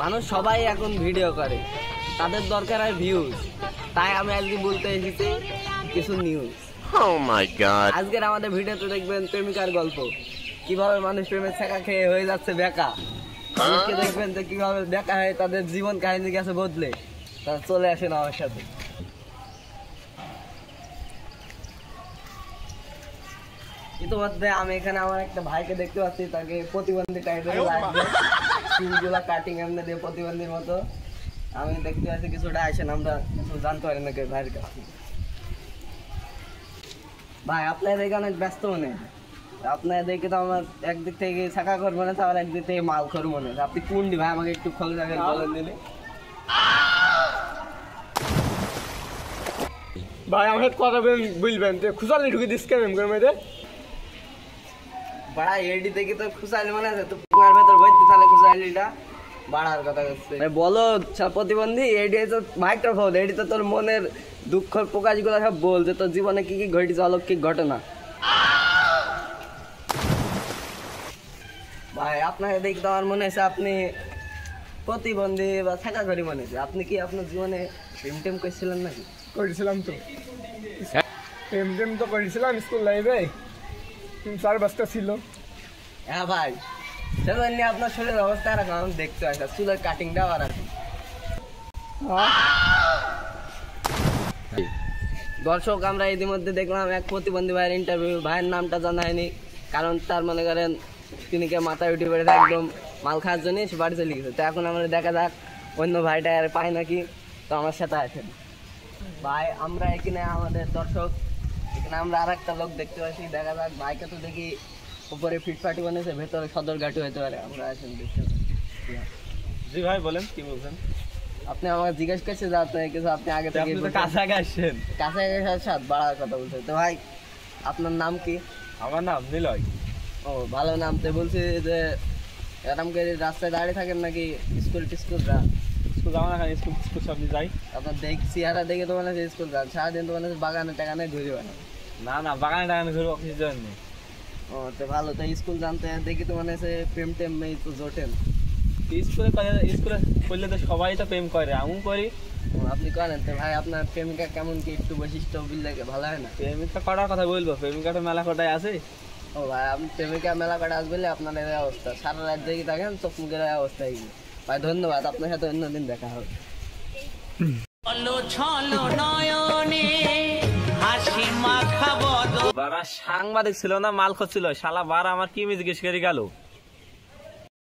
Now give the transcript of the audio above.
মানুষ সবাই এখন ভিডিও করে, তাদের দরকার হয় ভিউজ, তাই আমি আজকে বলতে এসেছি কিছু নিউজ। Oh my god! আজকের আমাদের ভিডিওতে দেখবেন প্রেমিকার গল্প, কিভাবে মানুষ প্রেমের ছাকা খেয়ে হয়ে যাচ্ছে বেকা। আজকে দেখবেন যে কিভাবে বেকা হয়ে তাদের জীবন কাহিনী গেছে বদলে। তারা চলে আসেন আমার সাথে। ইতিমধ্যে আমি এখানে আমার একটা ভাইকে দেখতে পাচ্ছি, তাকে প্রতিবন্ধী টাইপের লাগবে, চুলগুলা কাটিং এমনি দিয়ে প্রতিবন্ধীর মতো। আমি দেখতে পাচ্ছি কিছুটা আসেন, আমরা কিছু জানতে পারি নাকি ভাইয়ের কাছে। ভাই আপনার দেখে অনেক ব্যস্ত মনে হয়, আপনার দেখে তো আমার একদিক থেকে ছাকা কর মনে হচ্ছে, আবার একদিক থেকে মাল খর মনে হচ্ছে। আপনি কোনটি ভাই আমাকে একটু খোঁজ রাখেন, বলেন দিলে। ভাই আমার কথা বুঝবেন যে খুশালি ঢুকে দিস কেন করে মেয়েদে বাড়া এডি থেকে তো খুশালি মনে আছে, তো পুয়ার ভেতর ভর্তি তাহলে খুশালিটা বাড়ার কথা করছে। বলো প্রতিবন্ধী, এডি তো মাইক্রোফোন, এডি তো তোর মনের দুঃখ প্রকাশগুলো সব বল, যে তোর জীবনে কি কি ঘটেছে অলৌকিক ঘটনা। ভাই আপনাকে দেখতে আমার মনে হয়েছে আপনি প্রতিবন্ধী বা থাকা করি মনে হয়েছে। আপনি কি আপনার জীবনে প্রেম টেম করছিলেন নাকি? করেছিলাম তো, প্রেম টেম তো করেছিলাম স্কুল লাইফে, 4 বছর ছিল। হ্যাঁ ভাই, সেজন্য আপনার শরীরের অবস্থা এরকম আমি দেখতে পাই, চুলের কাটিংটাও আর আছে। দর্শক, আমরা ইতিমধ্যে দেখলাম এক প্রতিবন্ধী ভাইয়ের ইন্টারভিউ। ভাইয়ের নামটা জানা হয়নি, কারণ তার মনে করেন তিনি কে মাথা উঠে পড়ে একদম মাল খাওয়ার জন্য সে বাড়ি চলে গেছে। তো এখন আমরা দেখা যাক অন্য ভাইটা আর পাই নাকি। তো আমার সাথে আছেন ভাই, আমরা এখানে আমাদের দর্শক, এখানে আমরা আর একটা লোক দেখতে পাচ্ছি। দেখা যাক, ভাইকে তো দেখি উপরে ফিটফাটি বানিয়েছে, ভেতরে সদর ঘাটি হতে পারে। আমরা আছেন দেখতে। জি ভাই বলেন, কি বলছেন? আপনি আমাকে জিজ্ঞেস করছে যে আপনি কিছু, আপনি আগে থেকে কাছাকাছি আসছেন, কাছাকাছি সাথে বাড়ার কথা বলছে। তো ভাই আপনার নাম কি? আমার নাম নিলয়। ও ভালো নাম। তো বলছি যে এরকম করে রাস্তায় দাঁড়িয়ে থাকেন নাকি স্কুল টিস্কুল যান? স্কুল যাওয়া না, স্কুল সব যাই। আপনার চেহারা দেখে তো মনে হচ্ছে স্কুল যান, সারাদিন তো মনে হচ্ছে বাগানে টাগানে ঘুরে বেড়ান। না না, বাগানে টাগানে ঘুরবো কিছু জন্য। ও তো ভালো, তো স্কুল জানতে দেখি তো মনে হচ্ছে প্রেম টেম নেই তো জোটেন। স্কুলে করলে তো সবাই তো প্রেম করে, আমিও করি। আপনি করেন তো ভাই, আপনার প্রেমিকা কেমন কি একটু বৈশিষ্ট্য বুঝলে ভালো হয় না? প্রেমিকা করার কথা বলবো, প্রেমিকাটা মেলা কটাই আছে। ও ভাই, আপনি প্রেমিকা মেলা কাটা আসবেন, আপনার এই অবস্থা, সারা রাত জেগে থাকেন, চোখ মুখের অবস্থা এইগুলো। ভাই ধন্যবাদ, আপনার সাথে অন্যদিন দেখা হবে। সাংবাদিক ছিল না, মাল খাচ্ছিল শালা, বার আমার কি জিজ্ঞেস করে গেল।